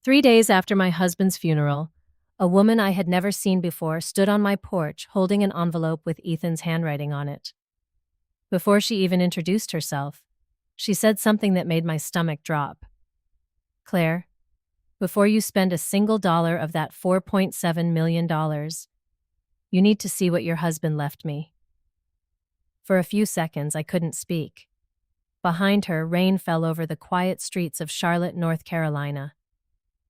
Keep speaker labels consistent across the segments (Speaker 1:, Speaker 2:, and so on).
Speaker 1: 3 days after my husband's funeral, a woman I had never seen before stood on my porch holding an envelope with Ethan's handwriting on it. Before she even introduced herself, she said something that made my stomach drop. "Claire, before you spend a single dollar of that $4.7 million, you need to see what your husband left me." For a few seconds, I couldn't speak. Behind her, rain fell over the quiet streets of Charlotte, North Carolina.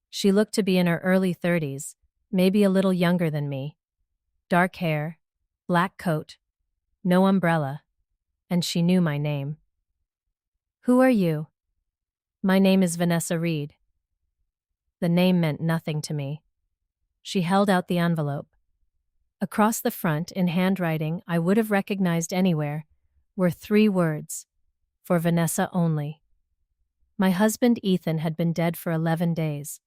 Speaker 1: She looked to be in her early 30s, maybe a little younger than me. Dark hair, black coat, no umbrella, and she knew my name. "Who are you?" "My name is Vanessa Reed." The name meant nothing to me. She held out the envelope. Across the front, in handwriting I would have recognized anywhere, were 3 words: "For Vanessa only." My husband Ethan had been dead for 11 days.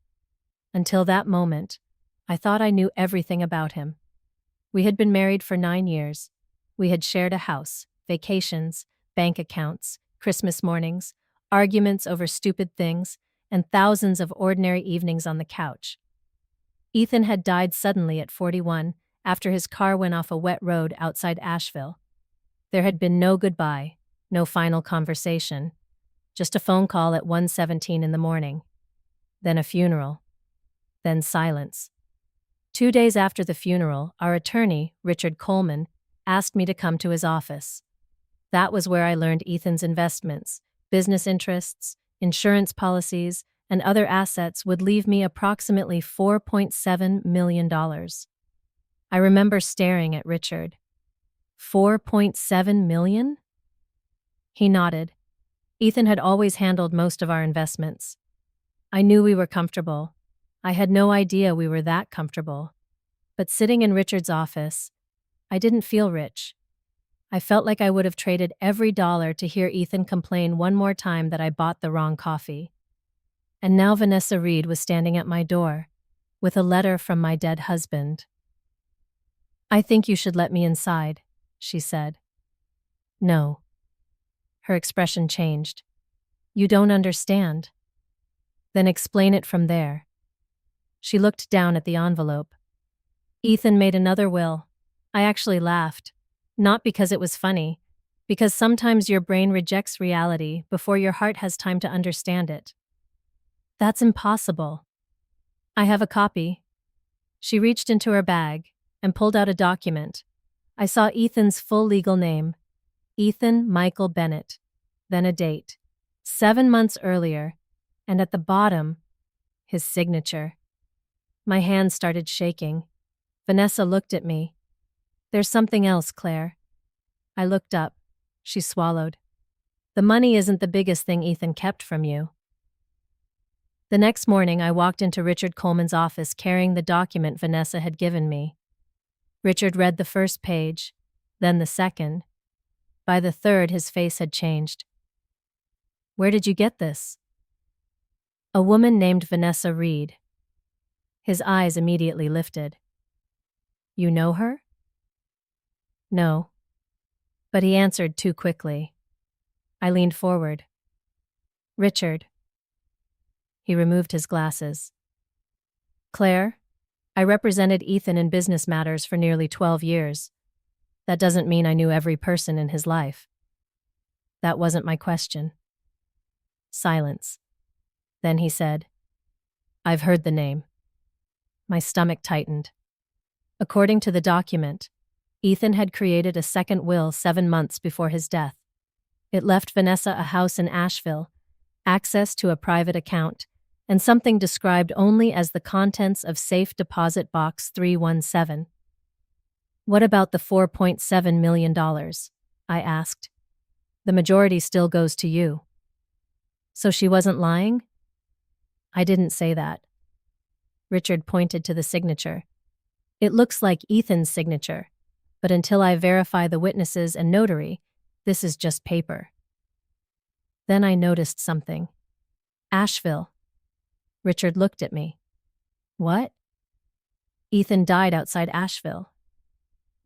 Speaker 1: Until that moment, I thought I knew everything about him. We had been married for 9 years. We had shared a house, vacations, bank accounts, Christmas mornings, arguments over stupid things, and thousands of ordinary evenings on the couch. Ethan had died suddenly at 41 after his car went off a wet road outside Asheville. There had been no goodbye, no final conversation, just a phone call at 1:17 in the morning. Then a funeral. Then silence. 2 days after the funeral, our attorney, Richard Coleman, asked me to come to his office. That was where I learned Ethan's investments, business interests, insurance policies, and other assets would leave me approximately $4.7 million. I remember staring at Richard. $4.7 million? He nodded. Ethan had always handled most of our investments. I knew we were comfortable. I had no idea we were that comfortable. But sitting in Richard's office, I didn't feel rich. I felt like I would have traded every dollar to hear Ethan complain one more time that I bought the wrong coffee. And now Vanessa Reed was standing at my door, with a letter from my dead husband. "I think you should let me inside," she said. "No." Her expression changed. "You don't understand." "Then explain it from there." She looked down at the envelope. "Ethan made another will." I actually laughed. Not because it was funny, because sometimes your brain rejects reality before your heart has time to understand it. "That's impossible." "I have a copy." She reached into her bag and pulled out a document. I saw Ethan's full legal name, Ethan Michael Bennett, then a date, 7 months earlier, and at the bottom, his signature. My hands started shaking. Vanessa looked at me. "There's something else, Claire." I looked up. She swallowed. "The money isn't the biggest thing Ethan kept from you." The next morning, I walked into Richard Coleman's office carrying the document Vanessa had given me. Richard read the first page, then the second. By the third, his face had changed. "Where did you get this?" "A woman named Vanessa Reed." His eyes immediately lifted. "You know her?" "No." But he answered too quickly. I leaned forward. "Richard." He removed his glasses. "Claire, I represented Ethan in business matters for nearly 12 years. That doesn't mean I knew every person in his life." "That wasn't my question." Silence. Then he said, "I've heard the name." My stomach tightened. According to the document, Ethan had created a second will 7 months before his death. It left Vanessa a house in Asheville, access to a private account, and something described only as the contents of safe deposit box 317. "What about the $4.7 million?" I asked. "The majority still goes to you." "So she wasn't lying?" "I didn't say that." Richard pointed to the signature. "It looks like Ethan's signature, but until I verify the witnesses and notary, this is just paper." Then I noticed something. "Asheville." Richard looked at me. "What?" "Ethan died outside Asheville."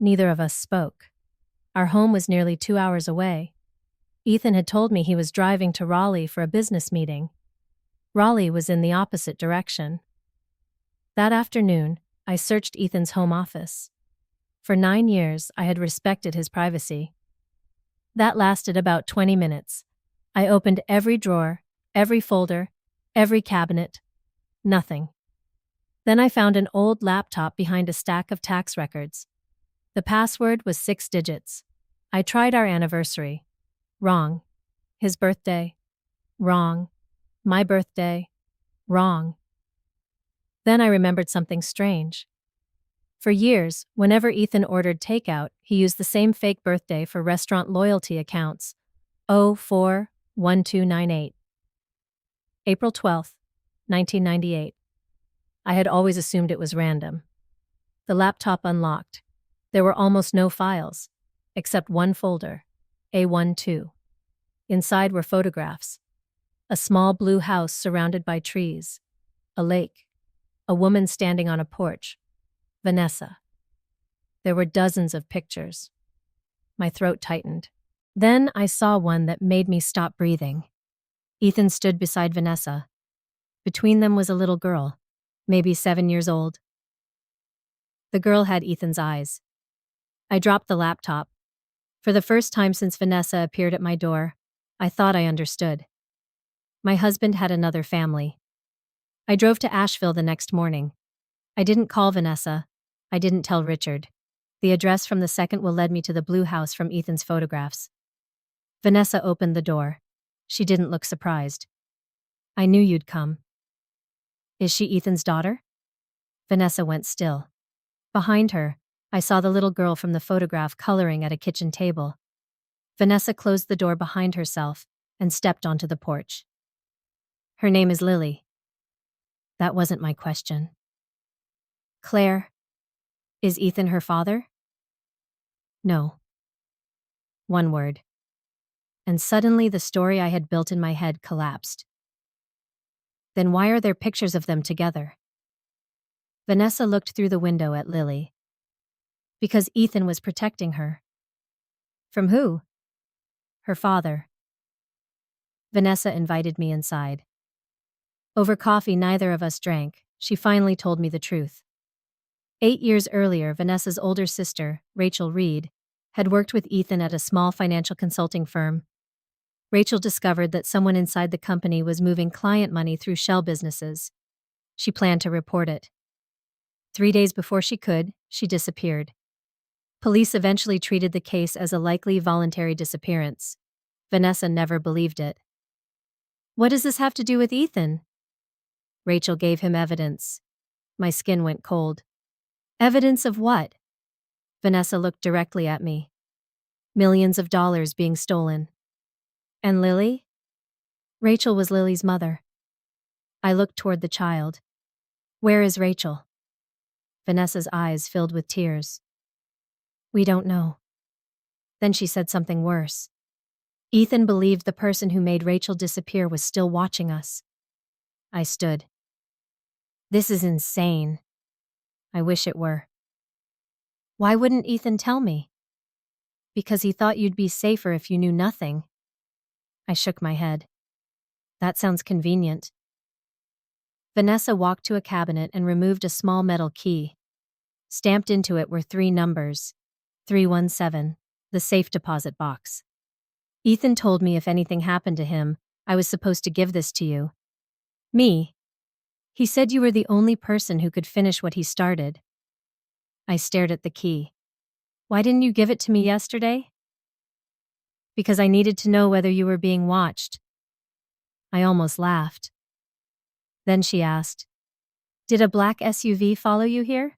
Speaker 1: Neither of us spoke. Our home was nearly 2 hours away. Ethan had told me he was driving to Raleigh for a business meeting. Raleigh was in the opposite direction. That afternoon, I searched Ethan's home office. For 9 years, I had respected his privacy. That lasted about 20 minutes. I opened every drawer, every folder, every cabinet. Nothing. Then I found an old laptop behind a stack of tax records. The password was 6 digits. I tried our anniversary. Wrong. His birthday. Wrong. My birthday. Wrong. Then I remembered something strange. For years, whenever Ethan ordered takeout, he used the same fake birthday for restaurant loyalty accounts. 041298. April 12th, 1998. I had always assumed it was random. The laptop unlocked. There were almost no files, except one folder, A12. Inside were photographs. A small blue house surrounded by trees. A lake. A woman standing on a porch. Vanessa. There were dozens of pictures. My throat tightened. Then I saw one that made me stop breathing. Ethan stood beside Vanessa. Between them was a little girl, maybe 7 years old. The girl had Ethan's eyes. I dropped the laptop. For the first time since Vanessa appeared at my door, I thought I understood. My husband had another family. I drove to Asheville the next morning. I didn't call Vanessa. I didn't tell Richard. The address from the second will led me to the blue house from Ethan's photographs. Vanessa opened the door. She didn't look surprised. I knew you'd come. Is she Ethan's daughter? Vanessa went still. Behind her, I saw the little girl from the photograph coloring at a kitchen table. Vanessa closed the door behind herself and stepped onto the porch. Her name is Lily. That wasn't my question. Claire, is Ethan her father? No. One word. And suddenly the story I had built in my head collapsed. Then why are there pictures of them together? Vanessa looked through the window at Lily. Because Ethan was protecting her. From who? Her father. Vanessa invited me inside. Over coffee neither of us drank, she finally told me the truth. 8 years earlier, Vanessa's older sister, Rachel Reed, had worked with Ethan at a small financial consulting firm. Rachel discovered that someone inside the company was moving client money through shell businesses. She planned to report it. 3 days before she could, she disappeared. Police eventually treated the case as a likely voluntary disappearance. Vanessa never believed it. What does this have to do with Ethan? Rachel gave him evidence. My skin went cold. Evidence of what? Vanessa looked directly at me. Millions of dollars being stolen. And Lily? Rachel was Lily's mother. I looked toward the child. Where is Rachel? Vanessa's eyes filled with tears. We don't know. Then she said something worse. Ethan believed the person who made Rachel disappear was still watching us. I stood. This is insane. I wish it were. Why wouldn't Ethan tell me? Because he thought you'd be safer if you knew nothing. I shook my head. That sounds convenient. Vanessa walked to a cabinet and removed a small metal key. Stamped into it were 3 numbers. 317, the safe deposit box. Ethan told me if anything happened to him, I was supposed to give this to you. Me. He said you were the only person who could finish what he started. I stared at the key. Why didn't you give it to me yesterday? Because I needed to know whether you were being watched. I almost laughed. Then she asked, Did a black SUV follow you here?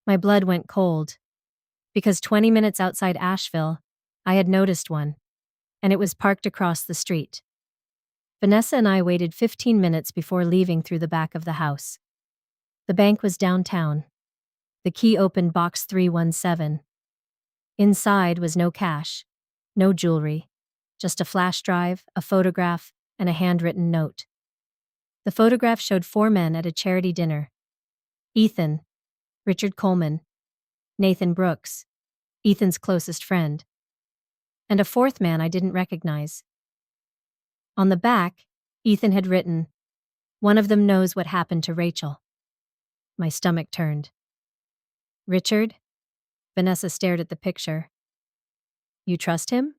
Speaker 1: My blood went cold. Because 20 minutes outside Asheville, I had noticed one, and it was parked across the street. Vanessa and I waited 15 minutes before leaving through the back of the house. The bank was downtown. The key opened box 317. Inside was no cash, no jewelry, just a flash drive, a photograph, and a handwritten note. The photograph showed 4 men at a charity dinner. Ethan, Richard Coleman, Nathan Brooks, Ethan's closest friend, and a 4th man I didn't recognize. On the back, Ethan had written, "One of them knows what happened to Rachel." My stomach turned. "Richard?" Vanessa stared at the picture. "You trust him?"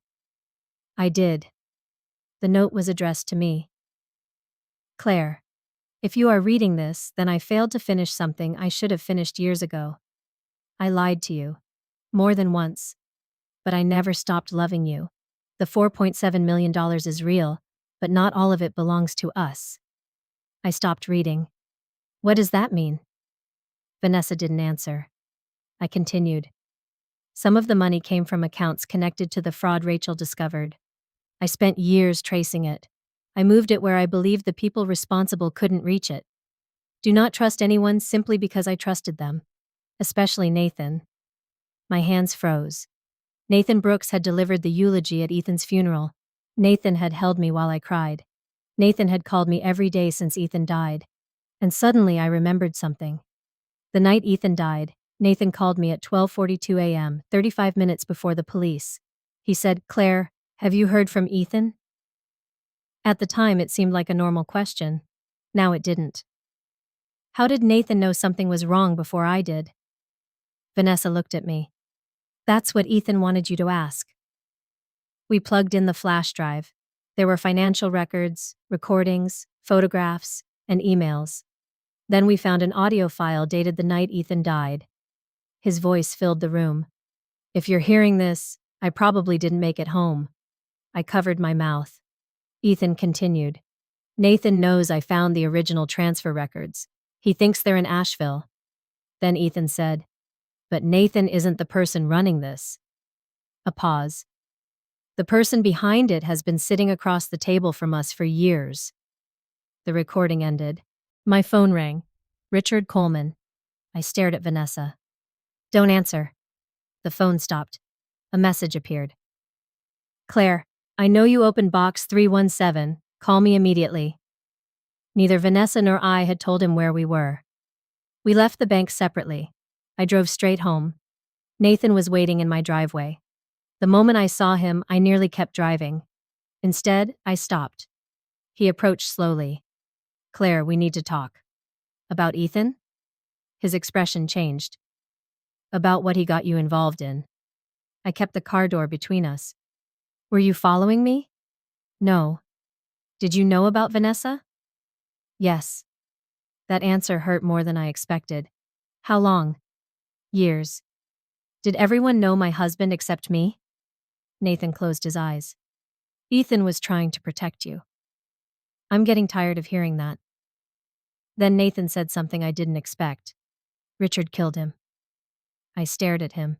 Speaker 1: I did. The note was addressed to me. "Claire, if you are reading this, then I failed to finish something I should have finished years ago. I lied to you. More than once. But I never stopped loving you. The $4.7 million is real, but not all of it belongs to us." I stopped reading. "What does that mean?" Vanessa didn't answer. I continued. "Some of the money came from accounts connected to the fraud Rachel discovered. I spent years tracing it. I moved it where I believed the people responsible couldn't reach it. Do not trust anyone simply because I trusted them. Especially Nathan." My hands froze. Nathan Brooks had delivered the eulogy at Ethan's funeral. Nathan had held me while I cried. Nathan had called me every day since Ethan died. And suddenly I remembered something. The night Ethan died, Nathan called me at 12:42 a.m., 35 minutes before the police. He said, "Claire, have you heard from Ethan?" At the time, it seemed like a normal question. Now it didn't. How did Nathan know something was wrong before I did? Vanessa looked at me. "That's what Ethan wanted you to ask." We plugged in the flash drive. There were financial records, recordings, photographs, and emails. Then we found an audio file dated the night Ethan died. His voice filled the room. "If you're hearing this, I probably didn't make it home." I covered my mouth. Ethan continued. "Nathan knows I found the original transfer records. He thinks they're in Asheville." Then Ethan said, "But Nathan isn't the person running this." A pause. "The person behind it has been sitting across the table from us for years." The recording ended. My phone rang. Richard Coleman. I stared at Vanessa. "Don't answer." The phone stopped. A message appeared. "Claire, I know you opened box 317. Call me immediately." Neither Vanessa nor I had told him where we were. We left the bank separately. I drove straight home. Nathan was waiting in my driveway. The moment I saw him, I nearly kept driving. Instead, I stopped. He approached slowly. "Claire, we need to talk." "About Ethan?" His expression changed. "About what he got you involved in." I kept the car door between us. "Were you following me?" "No." "Did you know about Vanessa?" "Yes." That answer hurt more than I expected. "How long?" "Years." "Did everyone know my husband except me?" Nathan closed his eyes. "Ethan was trying to protect you." "I'm getting tired of hearing that." Then Nathan said something I didn't expect. "Richard killed him." I stared at him.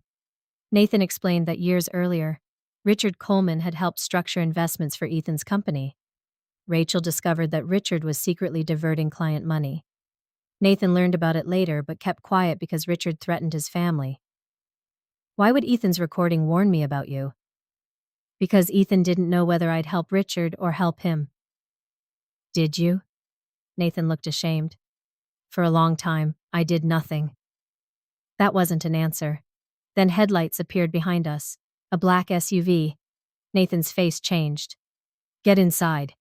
Speaker 1: Nathan explained that years earlier, Richard Coleman had helped structure investments for Ethan's company. Rachel discovered that Richard was secretly diverting client money. Nathan learned about it later but kept quiet because Richard threatened his family. "Why would Ethan's recording warn me about you?" "Because Ethan didn't know whether I'd help Richard or help him." "Did you?" Nathan looked ashamed. "For a long time, I did nothing." That wasn't an answer. Then headlights appeared behind us. A black SUV. Nathan's face changed. "Get inside."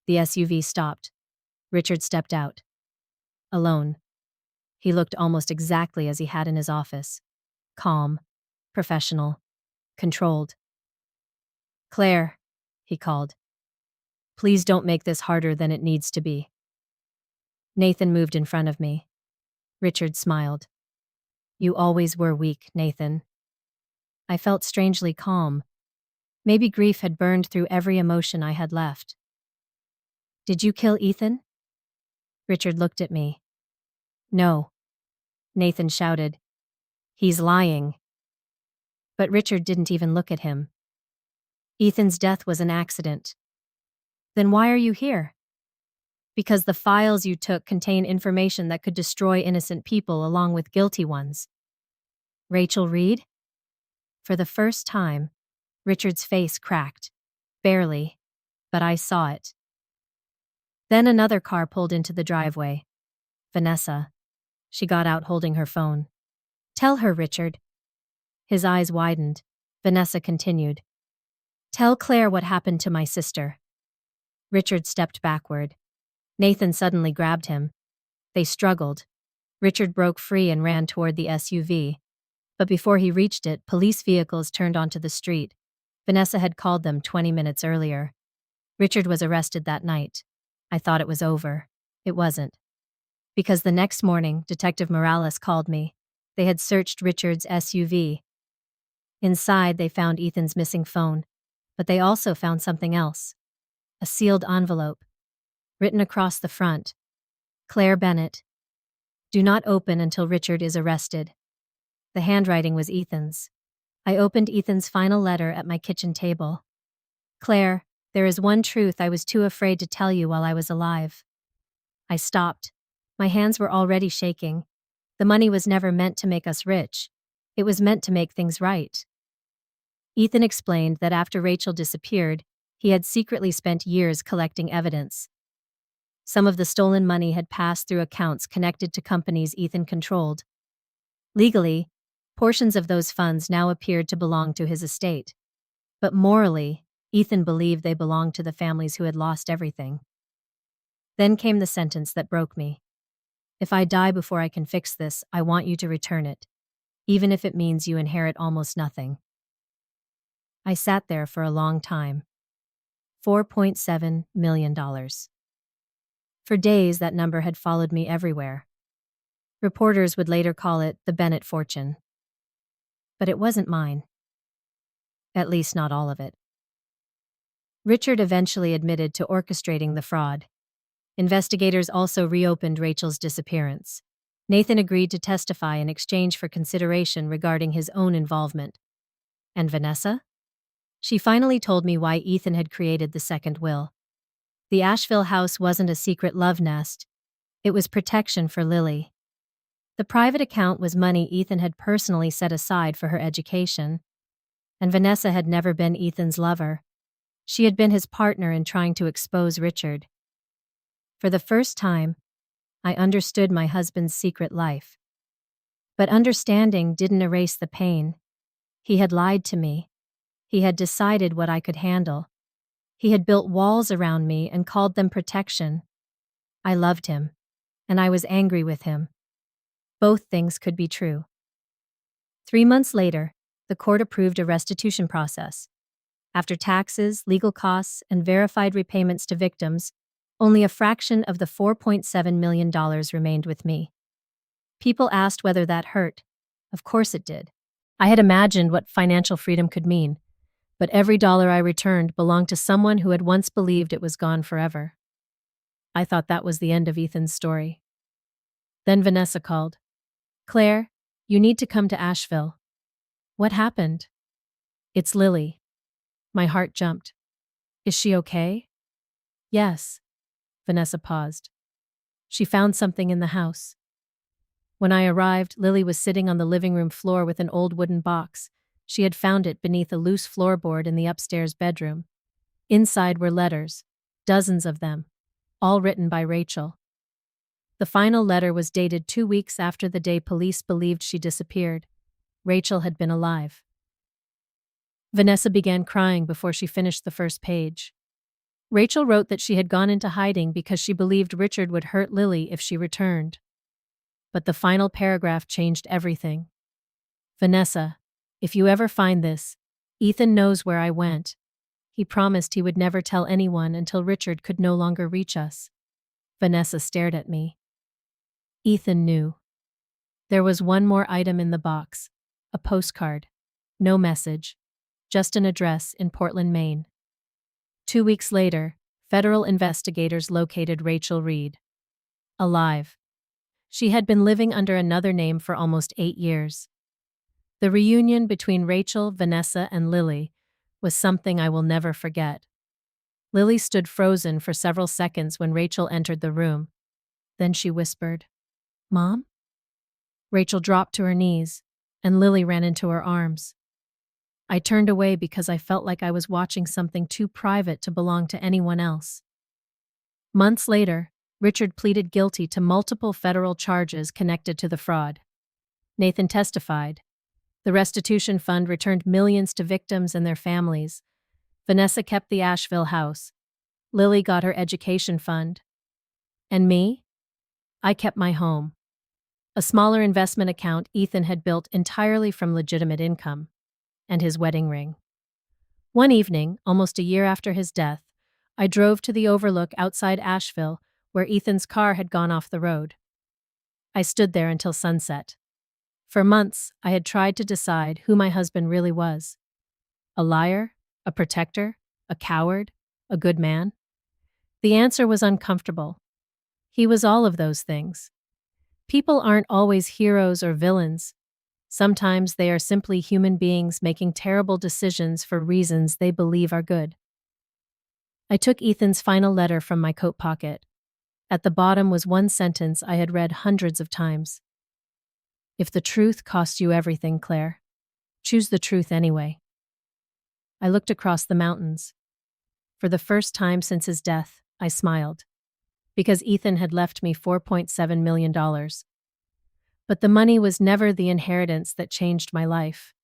Speaker 1: The SUV stopped. Richard stepped out. Alone. He looked almost exactly as he had in his office. Calm. Professional. Controlled. "Claire," he called. "Please don't make this harder than it needs to be." Nathan moved in front of me. Richard smiled. "You always were weak, Nathan." I felt strangely calm. Maybe grief had burned through every emotion I had left. "Did you kill Ethan?" Richard looked at me. "No." Nathan shouted. "He's lying." But Richard didn't even look at him. "Ethan's death was an accident." "Then why are you here?" "Because the files you took contain information that could destroy innocent people along with guilty ones." "Rachel Reed?" For the first time, Richard's face cracked. Barely, but I saw it. Then another car pulled into the driveway. Vanessa. She got out holding her phone. "Tell her, Richard." His eyes widened. Vanessa continued. "Tell Claire what happened to my sister." Richard stepped backward. Nathan suddenly grabbed him. They struggled. Richard broke free and ran toward the SUV. But before he reached it, police vehicles turned onto the street. Vanessa had called them 20 minutes earlier. Richard was arrested that night. I thought it was over. It wasn't. Because the next morning, Detective Morales called me. They had searched Richard's SUV. Inside, they found Ethan's missing phone. But they also found something else. A sealed envelope. Written across the front. Claire Bennett. Do not open until Richard is arrested. The handwriting was Ethan's. I opened Ethan's final letter at my kitchen table. Claire, there is one truth I was too afraid to tell you while I was alive. I stopped. My hands were already shaking. The money was never meant to make us rich. It was meant to make things right. Ethan explained that after Rachel disappeared, he had secretly spent years collecting evidence. Some of the stolen money had passed through accounts connected to companies Ethan controlled. Legally, portions of those funds now appeared to belong to his estate. But morally, Ethan believed they belonged to the families who had lost everything. Then came the sentence that broke me. If I die before I can fix this, I want you to return it, even if it means you inherit almost nothing. I sat there for a long time. $4.7 million. For days, that number had followed me everywhere. Reporters would later call it the Bennett fortune. But it wasn't mine. At least not all of it. Richard eventually admitted to orchestrating the fraud. Investigators also reopened Rachel's disappearance. Nathan agreed to testify in exchange for consideration regarding his own involvement. And Vanessa? She finally told me why Ethan had created the second will. The Asheville house wasn't a secret love nest. It was protection for Lily. The private account was money Ethan had personally set aside for her education. And Vanessa had never been Ethan's lover. She had been his partner in trying to expose Richard. For the first time, I understood my husband's secret life. But understanding didn't erase the pain. He had lied to me. He had decided what I could handle. He had built walls around me and called them protection. I loved him, and I was angry with him. Both things could be true. 3 months later, the court approved a restitution process. After taxes, legal costs, and verified repayments to victims, only a fraction of the $4.7 million remained with me. People asked whether that hurt. Of course it did. I had imagined what financial freedom could mean, but every dollar I returned belonged to someone who had once believed it was gone forever. I thought that was the end of Ethan's story. Then Vanessa called. Claire, you need to come to Asheville. What happened? It's Lily. My heart jumped. Is she okay? Yes. Vanessa paused. She found something in the house. When I arrived, Lily was sitting on the living room floor with an old wooden box. She had found it beneath a loose floorboard in the upstairs bedroom. Inside were letters, dozens of them, all written by Rachel. The final letter was dated 2 weeks after the day police believed she disappeared. Rachel had been alive. Vanessa began crying before she finished the first page. Rachel wrote that she had gone into hiding because she believed Richard would hurt Lily if she returned. But the final paragraph changed everything. Vanessa, if you ever find this, Ethan knows where I went. He promised he would never tell anyone until Richard could no longer reach us. Vanessa stared at me. Ethan knew. There was one more item in the box, a postcard. No message, just an address in Portland, Maine. 2 weeks later, federal investigators located Rachel Reed. Alive. She had been living under another name for almost 8 years. The reunion between Rachel, Vanessa, and Lily was something I will never forget. Lily stood frozen for several seconds when Rachel entered the room. Then she whispered, "Mom?" Rachel dropped to her knees, and Lily ran into her arms. I turned away because I felt like I was watching something too private to belong to anyone else. Months later, Richard pleaded guilty to multiple federal charges connected to the fraud. Nathan testified. The restitution fund returned millions to victims and their families. Vanessa kept the Asheville house. Lily got her education fund. And me? I kept my home. A smaller investment account Ethan had built entirely from legitimate income, and his wedding ring. One evening, almost a year after his death, I drove to the overlook outside Asheville where Ethan's car had gone off the road. I stood there until sunset. For months, I had tried to decide who my husband really was. A liar? A protector? A coward? A good man? The answer was uncomfortable. He was all of those things. People aren't always heroes or villains. Sometimes they are simply human beings making terrible decisions for reasons they believe are good. I took Ethan's final letter from my coat pocket. At the bottom was one sentence I had read hundreds of times. If the truth costs you everything, Claire, choose the truth anyway. I looked across the mountains. For the first time since his death, I smiled. Because Ethan had left me $4.7 million. But the money was never the inheritance that changed my life.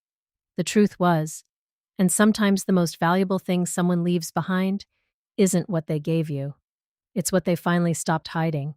Speaker 1: The truth was, and sometimes the most valuable thing someone leaves behind isn't what they gave you. It's what they finally stopped hiding.